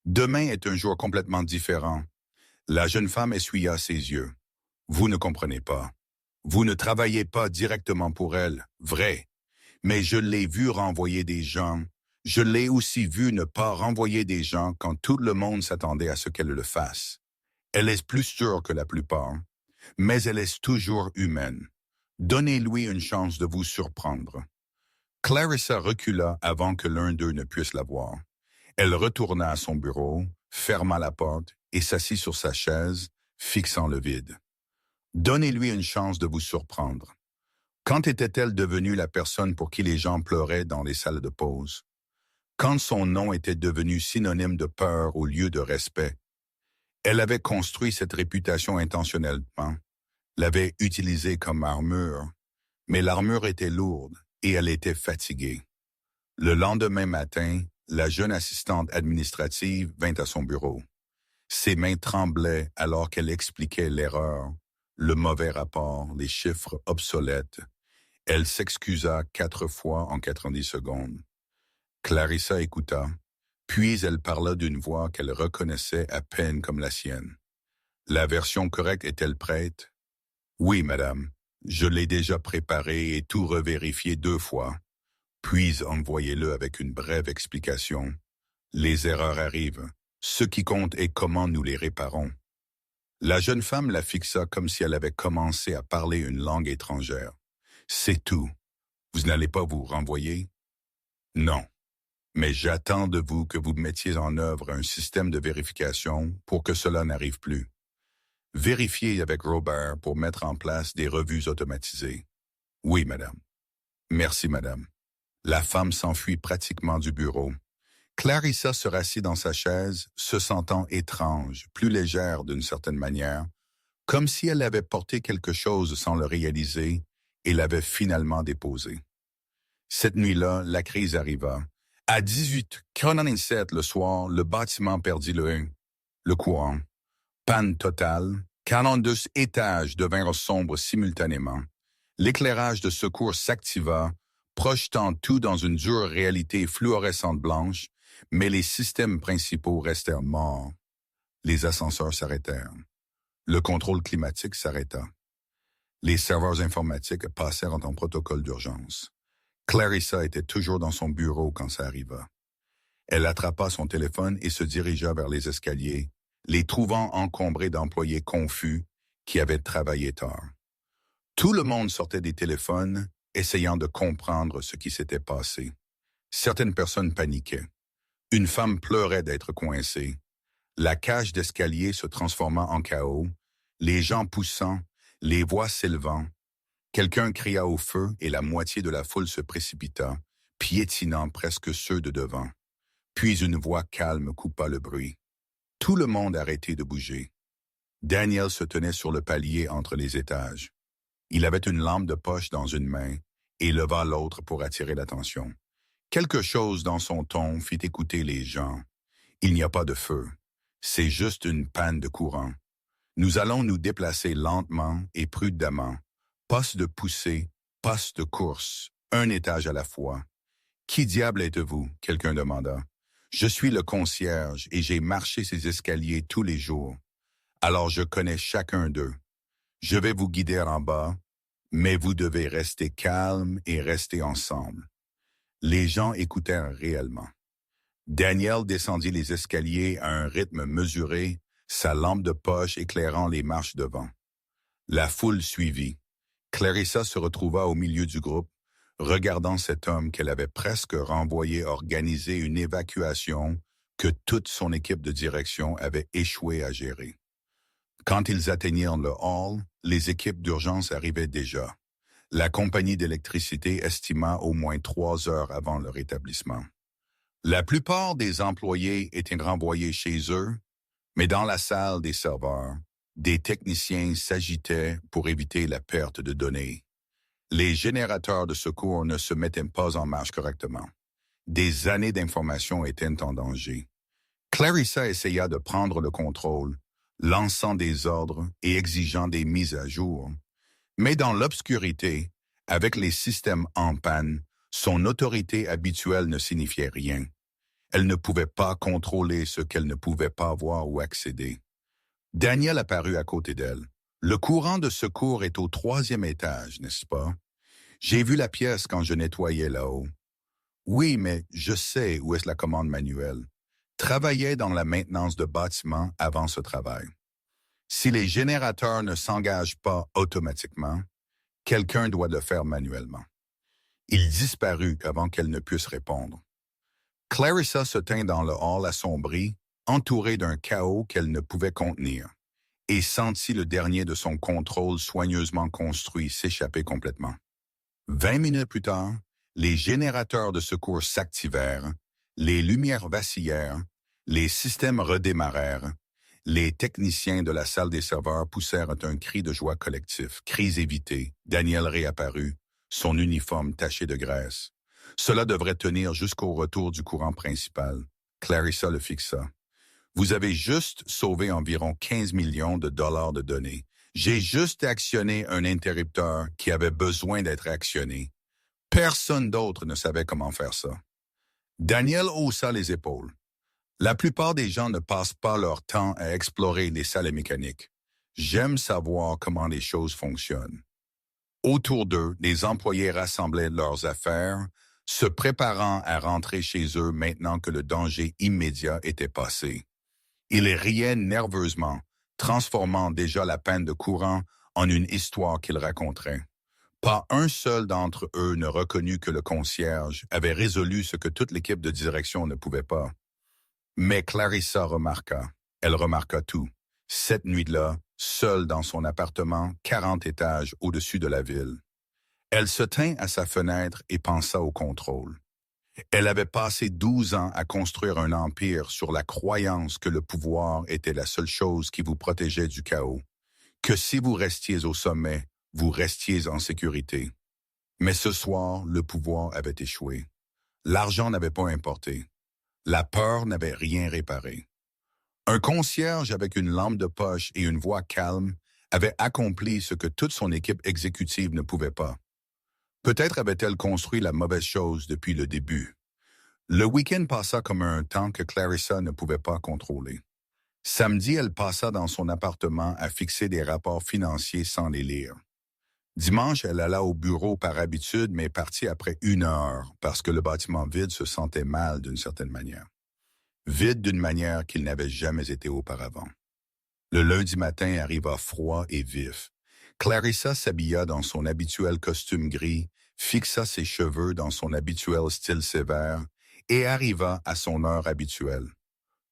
Demain est un jour complètement différent. La jeune femme essuya ses yeux. Vous ne comprenez pas. Vous ne travaillez pas directement pour elle, vrai. Mais je l'ai vu renvoyer des gens. Je l'ai aussi vu ne pas renvoyer des gens quand tout le monde s'attendait à ce qu'elle le fasse. Elle est plus sûre que la plupart, mais elle est toujours humaine. Donnez-lui une chance de vous surprendre. Clarissa recula avant que l'un d'eux ne puisse la voir. Elle retourna à son bureau, ferma la porte et s'assit sur sa chaise, fixant le vide. Donnez-lui une chance de vous surprendre. Quand était-elle devenue la personne pour qui les gens pleuraient dans les salles de pause? Quand son nom était devenu synonyme de peur au lieu de respect? Elle avait construit cette réputation intentionnellement, l'avait utilisée comme armure, mais l'armure était lourde et elle était fatiguée. Le lendemain matin, la jeune assistante administrative vint à son bureau. Ses mains tremblaient alors qu'elle expliquait l'erreur, le mauvais rapport, les chiffres obsolètes. Elle s'excusa 4 fois en 90 secondes. Clarissa écouta, puis elle parla d'une voix qu'elle reconnaissait à peine comme la sienne. La version correcte est-elle prête? Oui, madame. Je l'ai déjà préparé et tout revérifié 2 fois. Puis envoyez-le avec une brève explication. Les erreurs arrivent. Ce qui compte est comment nous les réparons. La jeune femme la fixa comme si elle avait commencé à parler une langue étrangère. C'est tout. Vous n'allez pas vous renvoyer? Non. Mais j'attends de vous que vous mettiez en œuvre un système de vérification pour que cela n'arrive plus. Vérifiez avec Robert pour mettre en place des revues automatisées. Oui, madame. Merci, madame. La femme s'enfuit pratiquement du bureau. Clarissa se rassit dans sa chaise, se sentant étrange, plus légère d'une certaine manière, comme si elle avait porté quelque chose sans le réaliser et l'avait finalement déposé. Cette nuit-là, la crise arriva. À 18h47 le soir, le bâtiment perdit le courant. Panne totale, 42 étages devinrent sombres simultanément. L'éclairage de secours s'activa, projetant tout dans une dure réalité fluorescente blanche, mais les systèmes principaux restèrent morts. Les ascenseurs s'arrêtèrent. Le contrôle climatique s'arrêta. Les serveurs informatiques passèrent en protocole d'urgence. Clarissa était toujours dans son bureau quand ça arriva. Elle attrapa son téléphone et se dirigea vers les escaliers, les trouvant encombrés d'employés confus qui avaient travaillé tard. Tout le monde sortait des téléphones, essayant de comprendre ce qui s'était passé. Certaines personnes paniquaient. Une femme pleurait d'être coincée. La cage d'escalier se transforma en chaos, les gens poussant, les voix s'élevant. Quelqu'un cria au feu et la moitié de la foule se précipita, piétinant presque ceux de devant. Puis une voix calme coupa le bruit. Tout le monde arrêtait de bouger. Daniel se tenait sur le palier entre les étages. Il avait une lampe de poche dans une main et leva l'autre pour attirer l'attention. Quelque chose dans son ton fit écouter les gens. Il n'y a pas de feu. C'est juste une panne de courant. Nous allons nous déplacer lentement et prudemment. Poste de poussée, poste de course, un étage à la fois. Qui diable êtes-vous? Quelqu'un demanda. Je suis le concierge et j'ai marché ces escaliers tous les jours. Alors je connais chacun d'eux. Je vais vous guider en bas, mais vous devez rester calme et rester ensemble. Les gens écoutèrent réellement. Daniel descendit les escaliers à un rythme mesuré, sa lampe de poche éclairant les marches devant. La foule suivit. Clarissa se retrouva au milieu du groupe, regardant cet homme qu'elle avait presque renvoyé organiser une évacuation que toute son équipe de direction avait échoué à gérer. Quand ils atteignirent le hall, les équipes d'urgence arrivaient déjà. La compagnie d'électricité estima au moins 3 heures avant leur établissement. La plupart des employés étaient renvoyés chez eux, mais dans la salle des serveurs, des techniciens s'agitaient pour éviter la perte de données. Les générateurs de secours ne se mettaient pas en marche correctement. Des années d'informations étaient en danger. Clarissa essaya de prendre le contrôle, lançant des ordres et exigeant des mises à jour. Mais dans l'obscurité, avec les systèmes en panne, son autorité habituelle ne signifiait rien. Elle ne pouvait pas contrôler ce qu'elle ne pouvait pas voir ou accéder. Daniel apparut à côté d'elle. Le courant de secours est au 3e étage, n'est-ce pas? J'ai vu la pièce quand je nettoyais là-haut. Oui, mais je sais où est la commande manuelle. Travaillais dans la maintenance de bâtiments avant ce travail. Si les générateurs ne s'engagent pas automatiquement, quelqu'un doit le faire manuellement. Il disparut avant qu'elle ne puisse répondre. Clarissa se tint dans le hall assombri, entourée d'un chaos qu'elle ne pouvait contenir, et sentit le dernier de son contrôle soigneusement construit s'échapper complètement. 20 minutes plus tard, les générateurs de secours s'activèrent, les lumières vacillèrent, les systèmes redémarrèrent, les techniciens de la salle des serveurs poussèrent un cri de joie collectif. Crise évitée, Daniel réapparut, son uniforme taché de graisse. Cela devrait tenir jusqu'au retour du courant principal. Clarissa le fixa. Vous avez juste sauvé environ 15 millions de dollars de données. J'ai juste actionné un interrupteur qui avait besoin d'être actionné. Personne d'autre ne savait comment faire ça. Daniel haussa les épaules. La plupart des gens ne passent pas leur temps à explorer les salles mécaniques. J'aime savoir comment les choses fonctionnent. Autour d'eux, les employés rassemblaient leurs affaires, se préparant à rentrer chez eux maintenant que le danger immédiat était passé. Ils riaient nerveusement, transformant déjà la panne de courant en une histoire qu'ils raconteraient. Pas un seul d'entre eux ne reconnut que le concierge avait résolu ce que toute l'équipe de direction ne pouvait pas. Mais Clarissa remarqua. Elle remarqua tout. Cette nuit-là, seule dans son appartement, 40 étages au-dessus de la ville. Elle se tint à sa fenêtre et pensa au contrôle. Elle avait passé 12 ans à construire un empire sur la croyance que le pouvoir était la seule chose qui vous protégeait du chaos, que si vous restiez au sommet, vous restiez en sécurité. Mais ce soir, le pouvoir avait échoué. L'argent n'avait pas importé. La peur n'avait rien réparé. Un concierge avec une lampe de poche et une voix calme avait accompli ce que toute son équipe exécutive ne pouvait pas. Peut-être avait-elle construit la mauvaise chose depuis le début. Le week-end passa comme un temps que Clarissa ne pouvait pas contrôler. Samedi, elle passa dans son appartement à fixer des rapports financiers sans les lire. Dimanche, elle alla au bureau par habitude, mais partit après 1 heure parce que le bâtiment vide se sentait mal d'une certaine manière. Vide d'une manière qu'il n'avait jamais été auparavant. Le lundi matin arriva froid et vif. Clarissa s'habilla dans son habituel costume gris, fixa ses cheveux dans son habituel style sévère et arriva à son heure habituelle.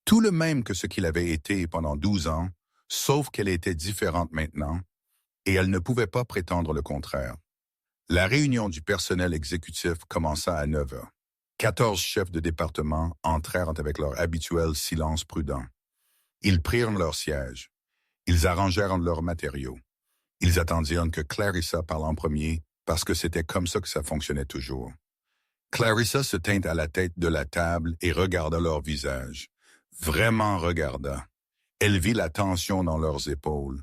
Tout le même que ce qu'il avait été pendant 12 ans, sauf qu'elle était différente maintenant, et elle ne pouvait pas prétendre le contraire. La réunion du personnel exécutif commença à 9 heures. 14 chefs de département entrèrent avec leur habituel silence prudent. Ils prirent leur siège. Ils arrangèrent leurs matériaux. Ils attendirent que Clarissa parle en premier parce que c'était comme ça que ça fonctionnait toujours. Clarissa se tint à la tête de la table et regarda leur visage. Vraiment regarda. Elle vit la tension dans leurs épaules,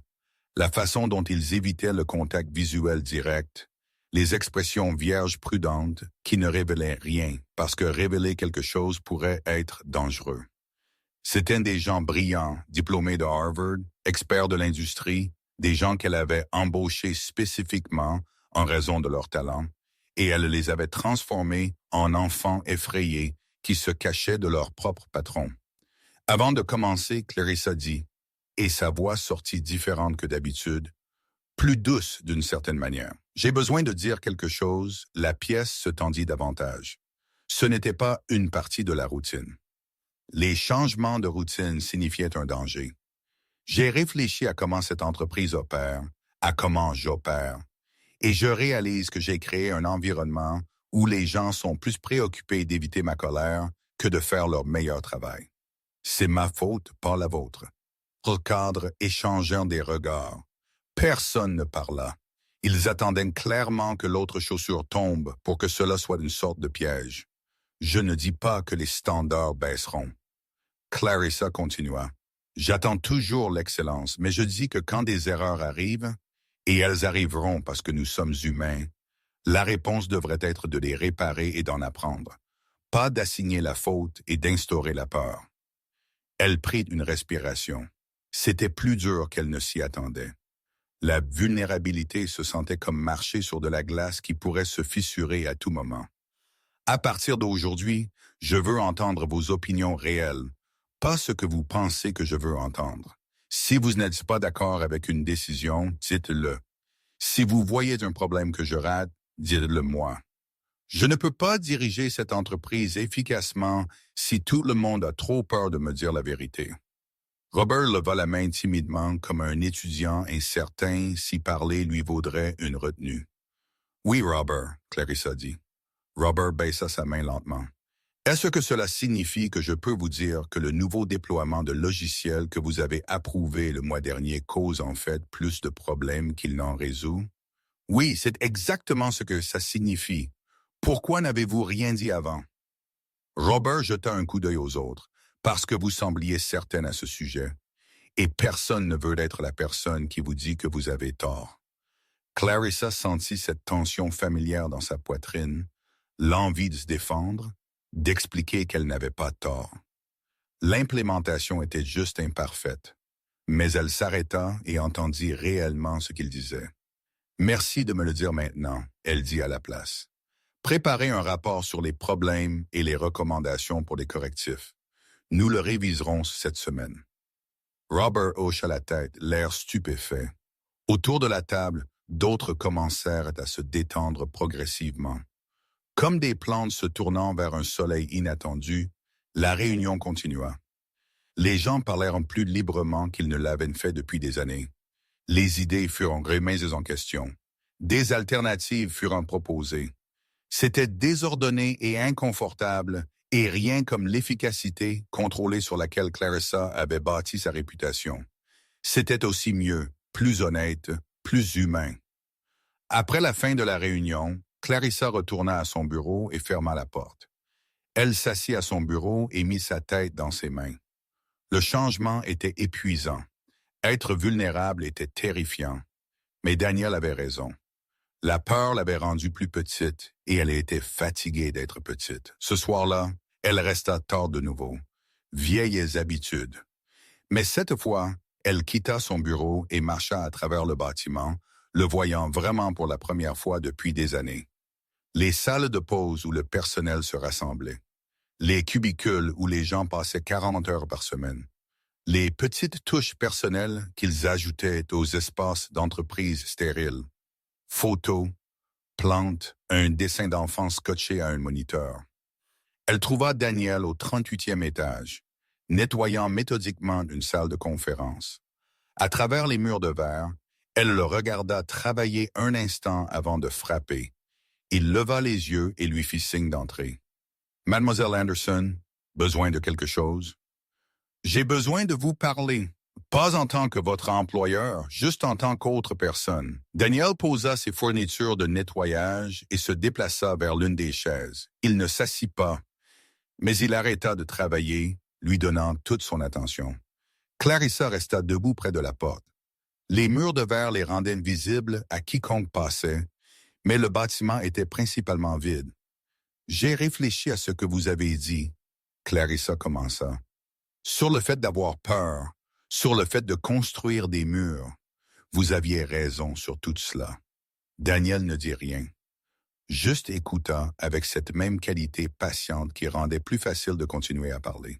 la façon dont ils évitaient le contact visuel direct, les expressions vierges prudentes qui ne révélaient rien parce que révéler quelque chose pourrait être dangereux. C'étaient des gens brillants, diplômés de Harvard, experts de l'industrie, des gens qu'elle avait embauchés spécifiquement en raison de leur talent, et elle les avait transformés en enfants effrayés qui se cachaient de leur propre patron. Avant de commencer, Clarissa dit, et sa voix sortit différente que d'habitude, plus douce d'une certaine manière. J'ai besoin de dire quelque chose, la pièce se tendit davantage. Ce n'était pas une partie de la routine. Les changements de routine signifiaient un danger. J'ai réfléchi à comment cette entreprise opère, à comment j'opère, et je réalise que j'ai créé un environnement où les gens sont plus préoccupés d'éviter ma colère que de faire leur meilleur travail. C'est ma faute, pas la vôtre. Le cadre échangèrent des regards. Personne ne parla. Ils attendaient clairement que l'autre chaussure tombe pour que cela soit une sorte de piège. Je ne dis pas que les standards baisseront. Clarissa continua. J'attends toujours l'excellence, mais je dis que quand des erreurs arrivent, et elles arriveront parce que nous sommes humains, la réponse devrait être de les réparer et d'en apprendre, pas d'assigner la faute et d'instaurer la peur. Elle prit une respiration. C'était plus dur qu'elle ne s'y attendait. La vulnérabilité se sentait comme marcher sur de la glace qui pourrait se fissurer à tout moment. À partir d'aujourd'hui, je veux entendre vos opinions réelles, pas ce que vous pensez que je veux entendre. Si vous n'êtes pas d'accord avec une décision, dites-le. Si vous voyez un problème que je rate, dites-le moi. Je ne peux pas diriger cette entreprise efficacement si tout le monde a trop peur de me dire la vérité. Robert leva la main timidement comme un étudiant incertain si parler lui vaudrait une retenue. « Oui, Robert, » Clarissa dit. Robert baissa sa main lentement. « Est-ce que cela signifie que je peux vous dire que le nouveau déploiement de logiciels que vous avez approuvé le mois dernier cause en fait plus de problèmes qu'il n'en résout? » « Oui, c'est exactement ce que ça signifie. Pourquoi n'avez-vous rien dit avant? » Robert jeta un coup d'œil aux autres, parce que vous sembliez certaine à ce sujet. Et personne ne veut être la personne qui vous dit que vous avez tort. Clarissa sentit cette tension familière dans sa poitrine, l'envie de se défendre, d'expliquer qu'elle n'avait pas tort. L'implémentation était juste imparfaite, mais elle s'arrêta et entendit réellement ce qu'il disait. « Merci de me le dire maintenant, » elle dit à la place. Préparez un rapport sur les problèmes et les recommandations pour les correctifs. Nous le réviserons cette semaine. Robert hocha la tête, l'air stupéfait. Autour de la table, d'autres commencèrent à se détendre progressivement. Comme des plantes se tournant vers un soleil inattendu, la réunion continua. Les gens parlèrent plus librement qu'ils ne l'avaient fait depuis des années. Les idées furent remises en question. Des alternatives furent proposées. C'était désordonné et inconfortable, et rien comme l'efficacité contrôlée sur laquelle Clarissa avait bâti sa réputation. C'était aussi mieux, plus honnête, plus humain. Après la fin de la réunion, Clarissa retourna à son bureau et ferma la porte. Elle s'assit à son bureau et mit sa tête dans ses mains. Le changement était épuisant. Être vulnérable était terrifiant. Mais Danielle avait raison. La peur l'avait rendue plus petite et elle était fatiguée d'être petite. Ce soir-là, elle resta tard de nouveau. Vieilles habitudes. Mais cette fois, elle quitta son bureau et marcha à travers le bâtiment, le voyant vraiment pour la première fois depuis des années. Les salles de pause où le personnel se rassemblait. Les cubicules où les gens passaient 40 heures par semaine. Les petites touches personnelles qu'ils ajoutaient aux espaces d'entreprise stériles. Photos, plantes, un dessin d'enfant scotché à un moniteur. Elle trouva Daniel au 38e étage, nettoyant méthodiquement une salle de conférence. À travers les murs de verre, elle le regarda travailler un instant avant de frapper. Il leva les yeux et lui fit signe d'entrer. « Mademoiselle Anderson, besoin de quelque chose? »« J'ai besoin de vous parler. » Pas en tant que votre employeur, juste en tant qu'autre personne. Daniel posa ses fournitures de nettoyage et se déplaça vers l'une des chaises. Il ne s'assit pas, mais il arrêta de travailler, lui donnant toute son attention. Clarissa resta debout près de la porte. Les murs de verre les rendaient visibles à quiconque passait, mais le bâtiment était principalement vide. « J'ai réfléchi à ce que vous avez dit, » Clarissa commença. « Sur le fait d'avoir peur, sur le fait de construire des murs. Vous aviez raison sur tout cela. » Daniel ne dit rien. Juste écouta avec cette même qualité patiente qui rendait plus facile de continuer à parler.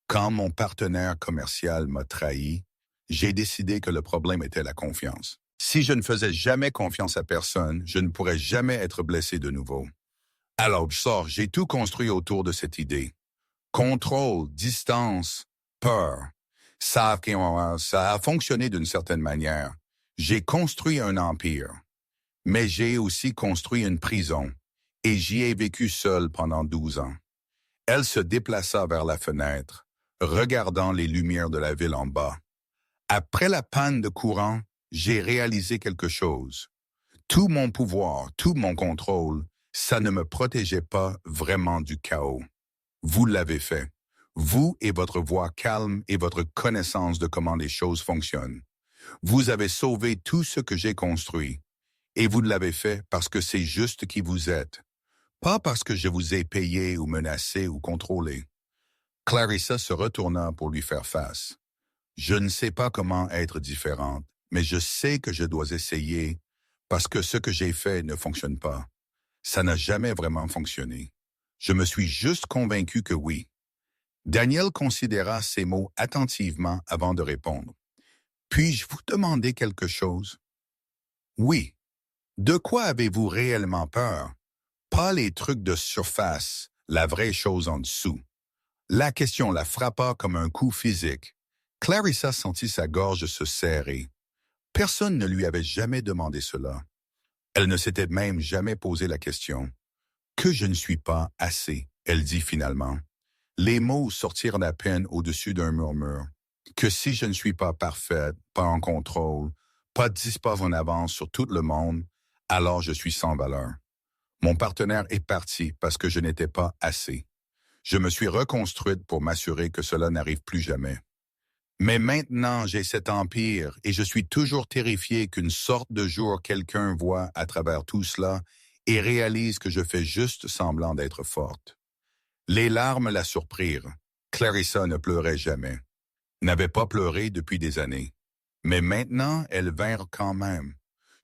Quand mon partenaire commercial m'a trahi, j'ai décidé que le problème était la confiance. Si je ne faisais jamais confiance à personne, je ne pourrais jamais être blessé de nouveau. Alors, j'ai tout construit autour de cette idée. Contrôle, distance, peur. Ça a fonctionné d'une certaine manière. J'ai construit un empire. Mais j'ai aussi construit une prison. Et j'y ai vécu seul pendant 12 ans. Elle se déplaça vers la fenêtre, regardant les lumières de la ville en bas. Après la panne de courant, j'ai réalisé quelque chose. Tout mon pouvoir, tout mon contrôle, ça ne me protégeait pas vraiment du chaos. Vous l'avez fait. Vous et votre voix calme et votre connaissance de comment les choses fonctionnent. Vous avez sauvé tout ce que j'ai construit, et vous l'avez fait parce que c'est juste qui vous êtes, pas parce que je vous ai payé ou menacé ou contrôlé. Clarissa se retourna pour lui faire face. Je ne sais pas comment être différente, mais je sais que je dois essayer parce que ce que j'ai fait ne fonctionne pas. Ça n'a jamais vraiment fonctionné. Je me suis juste convaincu que oui. Daniel considéra ces mots attentivement avant de répondre. Puis-je vous demander quelque chose? Oui. De quoi avez-vous réellement peur? Pas les trucs de surface, la vraie chose en dessous. La question la frappa comme un coup physique. Clarissa sentit sa gorge se serrer. Personne ne lui avait jamais demandé cela. Elle ne s'était même jamais posé la question. Que je ne suis pas assez, elle dit finalement. Les mots sortirent à peine au-dessus d'un murmure. Que si je ne suis pas parfaite, pas en contrôle, pas 10 pas en avance sur tout le monde, alors je suis sans valeur. Mon partenaire est parti parce que je n'étais pas assez. Je me suis reconstruite pour m'assurer que cela n'arrive plus jamais. Mais maintenant, j'ai cet empire et je suis toujours terrifié qu'une sorte de jour quelqu'un voit à travers tout cela et réalise que je fais juste semblant d'être forte. Les larmes la surprirent. Clarissa ne pleurait jamais. N'avait pas pleuré depuis des années. Mais maintenant, elles vinrent quand même.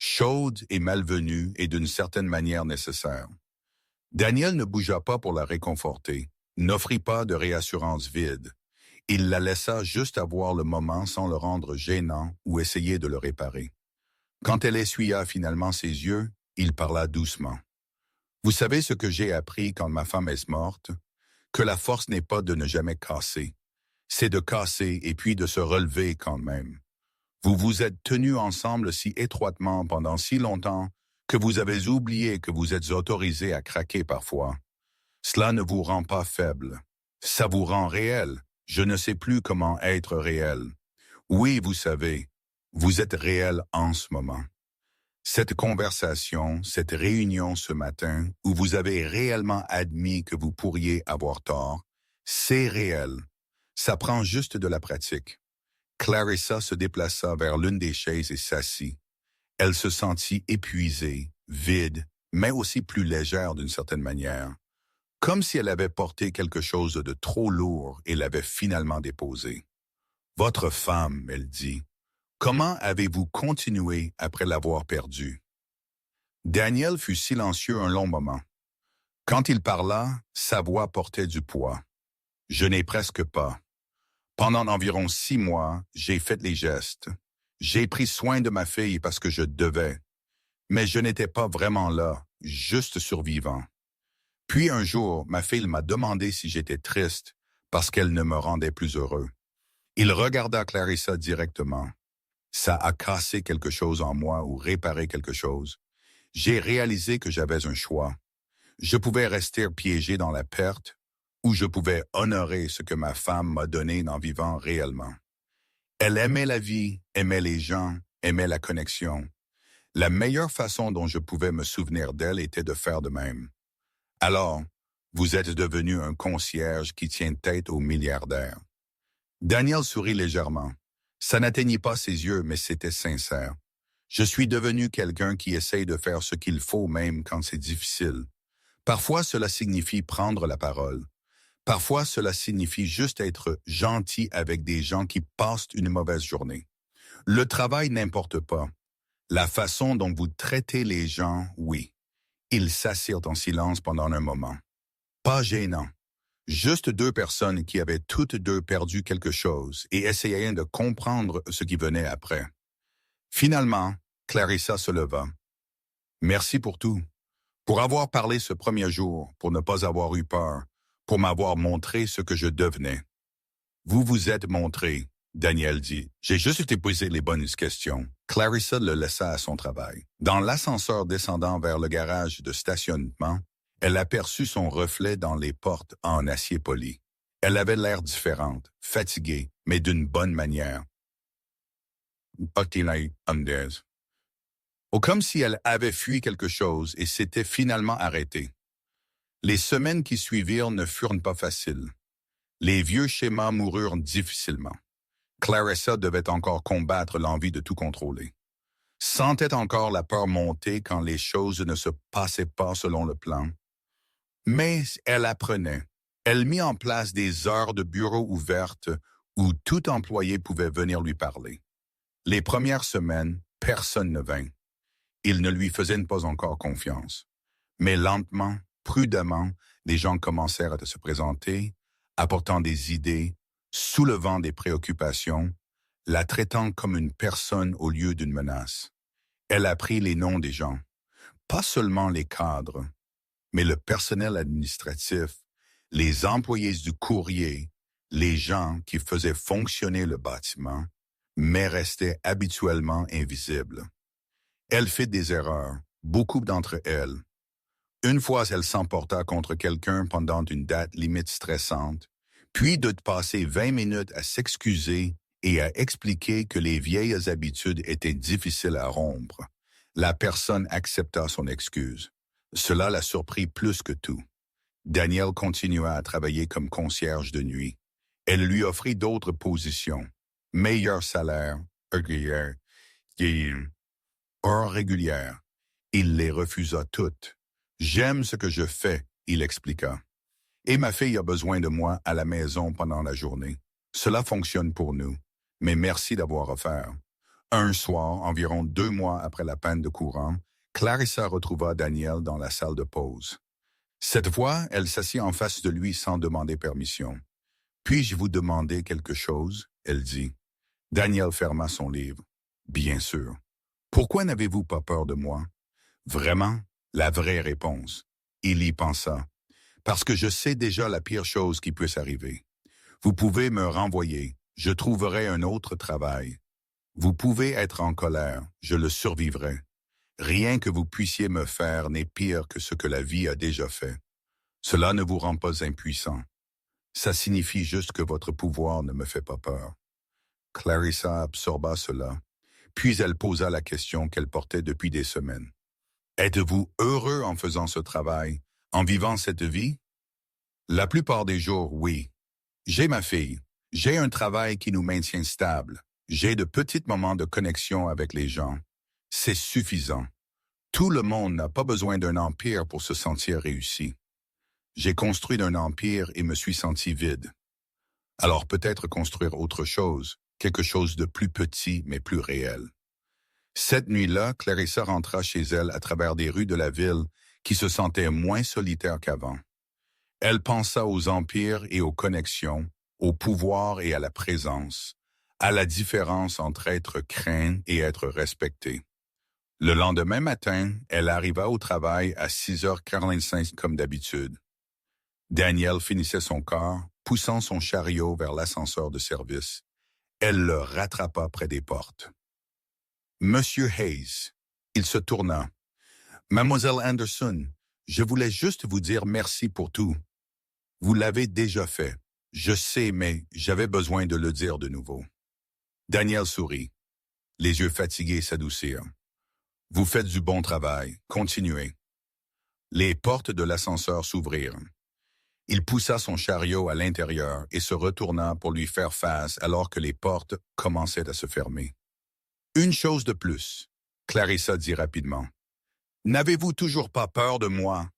Chaudes et malvenues et d'une certaine manière nécessaires. Daniel ne bougea pas pour la réconforter, n'offrit pas de réassurance vide. Il la laissa juste avoir le moment sans le rendre gênant ou essayer de le réparer. Quand elle essuya finalement ses yeux, il parla doucement. Vous savez ce que j'ai appris quand ma femme est morte? Que la force n'est pas de ne jamais casser. C'est de casser et puis de se relever quand même. Vous vous êtes tenus ensemble si étroitement pendant si longtemps que vous avez oublié que vous êtes autorisés à craquer parfois. Cela ne vous rend pas faible. Ça vous rend réel. Je ne sais plus comment être réel. Oui, vous savez, vous êtes réel en ce moment. Cette conversation, cette réunion ce matin, où vous avez réellement admis que vous pourriez avoir tort, c'est réel. Ça prend juste de la pratique. Clarissa se déplaça vers l'une des chaises et s'assit. Elle se sentit épuisée, vide, mais aussi plus légère d'une certaine manière. Comme si elle avait porté quelque chose de trop lourd et l'avait finalement déposé. Votre femme, elle dit, comment avez-vous continué après l'avoir perdue? Daniel fut silencieux un long moment. Quand il parla, sa voix portait du poids. Je n'ai presque pas. Pendant environ 6 mois, j'ai fait les gestes. J'ai pris soin de ma fille parce que je devais. Mais je n'étais pas vraiment là, juste survivant. Puis un jour, ma fille m'a demandé si j'étais triste parce qu'elle ne me rendait plus heureux. Il regarda Clarissa directement. Ça a cassé quelque chose en moi ou réparé quelque chose. J'ai réalisé que j'avais un choix. Je pouvais rester piégé dans la perte ou je pouvais honorer ce que ma femme m'a donné en vivant réellement. Elle aimait la vie, aimait les gens, aimait la connexion. La meilleure façon dont je pouvais me souvenir d'elle était de faire de même. Alors, vous êtes devenu un concierge qui tient tête aux milliardaires. Daniel sourit légèrement. Ça n'atteignit pas ses yeux, mais c'était sincère. Je suis devenu quelqu'un qui essaye de faire ce qu'il faut même quand c'est difficile. Parfois, cela signifie prendre la parole. Parfois, cela signifie juste être gentil avec des gens qui passent une mauvaise journée. Le travail n'importe pas. La façon dont vous traitez les gens, oui. Ils s'assirent en silence pendant un moment. Pas gênant. Juste 2 personnes qui avaient toutes 2 perdu quelque chose et essayaient de comprendre ce qui venait après. Finalement, Clarissa se leva. Merci pour tout. Pour avoir parlé ce premier jour, pour ne pas avoir eu peur, pour m'avoir montré ce que je devenais. Vous vous êtes montré, Daniel dit. J'ai juste été poser les bonnes questions. Clarissa le laissa à son travail. Dans l'ascenseur descendant vers le garage de stationnement, elle aperçut son reflet dans les portes en acier poli. Elle avait l'air différente, fatiguée, mais d'une bonne manière. Ou comme si elle avait fui quelque chose et s'était finalement arrêtée. Les semaines qui suivirent ne furent pas faciles. Les vieux schémas moururent difficilement. Clarissa devait encore combattre l'envie de tout contrôler. Sentait encore la peur monter quand les choses ne se passaient pas selon le plan. Mais elle apprenait. Elle mit en place des heures de bureau ouvertes où tout employé pouvait venir lui parler. Les premières semaines, personne ne vint. Il ne lui faisait pas encore confiance. Mais lentement, prudemment, des gens commencèrent à se présenter, apportant des idées, soulevant des préoccupations, la traitant comme une personne au lieu d'une menace. Elle apprit les noms des gens, pas seulement les cadres, mais le personnel administratif, les employés du courrier, les gens qui faisaient fonctionner le bâtiment, mais restaient habituellement invisibles. Elle fit des erreurs, beaucoup d'entre elles. Une fois, elle s'emporta contre quelqu'un pendant une date limite stressante, puis de passer 20 minutes à s'excuser et à expliquer que les vieilles habitudes étaient difficiles à rompre. La personne accepta son excuse. Cela la surprit plus que tout. Danielle continua à travailler comme concierge de nuit. Elle lui offrit d'autres positions, meilleur salaire, heures régulières. Il les refusa toutes. « J'aime ce que je fais », il expliqua. « Et ma fille a besoin de moi à la maison pendant la journée. Cela fonctionne pour nous, mais merci d'avoir offert. » Un soir, environ 2 mois après la panne de courant, Clarissa retrouva Danielle dans la salle de pause. Cette fois, elle s'assit en face de lui sans demander permission. « Puis-je vous demander quelque chose ?» elle dit. Danielle ferma son livre. « Bien sûr. Pourquoi n'avez-vous pas peur de moi? » Vraiment, la vraie réponse. Il y pensa. « Parce que je sais déjà la pire chose qui puisse arriver. Vous pouvez me renvoyer. Je trouverai un autre travail. Vous pouvez être en colère. Je le survivrai. Rien que vous puissiez me faire n'est pire que ce que la vie a déjà fait. Cela ne vous rend pas impuissant. Ça signifie juste que votre pouvoir ne me fait pas peur. » Clarissa absorba cela, puis elle posa la question qu'elle portait depuis des semaines. « Êtes-vous heureux en faisant ce travail, en vivant cette vie? » La plupart des jours, oui. J'ai ma fille. J'ai un travail qui nous maintient stables. J'ai de petits moments de connexion avec les gens. C'est suffisant. Tout le monde n'a pas besoin d'un empire pour se sentir réussi. J'ai construit un empire et me suis senti vide. Alors peut-être construire autre chose, quelque chose de plus petit mais plus réel. Cette nuit-là, Clarissa rentra chez elle à travers des rues de la ville qui se sentaient moins solitaires qu'avant. Elle pensa aux empires et aux connexions, au pouvoir et à la présence, à la différence entre être craint et être respecté. Le lendemain matin, elle arriva au travail à 6h45 comme d'habitude. Danielle finissait son corps, poussant son chariot vers l'ascenseur de service. Elle le rattrapa près des portes. « Monsieur Hayes », il se tourna. « Mademoiselle Anderson, je voulais juste vous dire merci pour tout. Vous l'avez déjà fait. Je sais, mais j'avais besoin de le dire de nouveau. » Danielle sourit. Les yeux fatigués s'adoucirent. « Vous faites du bon travail. Continuez. » Les portes de l'ascenseur s'ouvrirent. Il poussa son chariot à l'intérieur et se retourna pour lui faire face alors que les portes commençaient à se fermer. « Une chose de plus, » Clarissa dit rapidement. « N'avez-vous toujours pas peur de moi? »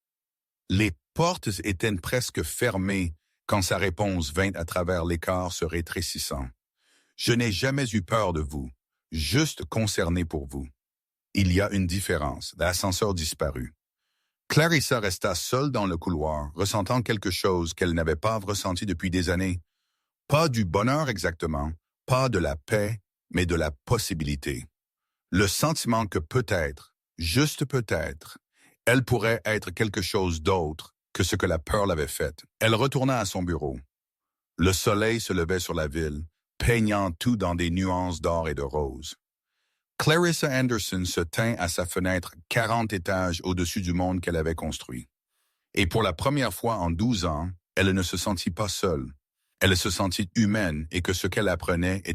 Les portes étaient presque fermées quand sa réponse vint à travers l'écart se rétrécissant. « Je n'ai jamais eu peur de vous, juste concerné pour vous. » Il y a une différence. L'ascenseur disparut. Clarissa resta seule dans le couloir, ressentant quelque chose qu'elle n'avait pas ressenti depuis des années. Pas du bonheur exactement, pas de la paix, mais de la possibilité. Le sentiment que peut-être, juste peut-être, elle pourrait être quelque chose d'autre que ce que la peur l'avait fait. Elle retourna à son bureau. Le soleil se levait sur la ville, peignant tout dans des nuances d'or et de rose. Clarissa Anderson se tint à sa fenêtre 40 étages au-dessus du monde qu'elle avait construit. Et pour la première fois en 12 ans, elle ne se sentit pas seule. Elle se sentit humaine et que ce qu'elle apprenait était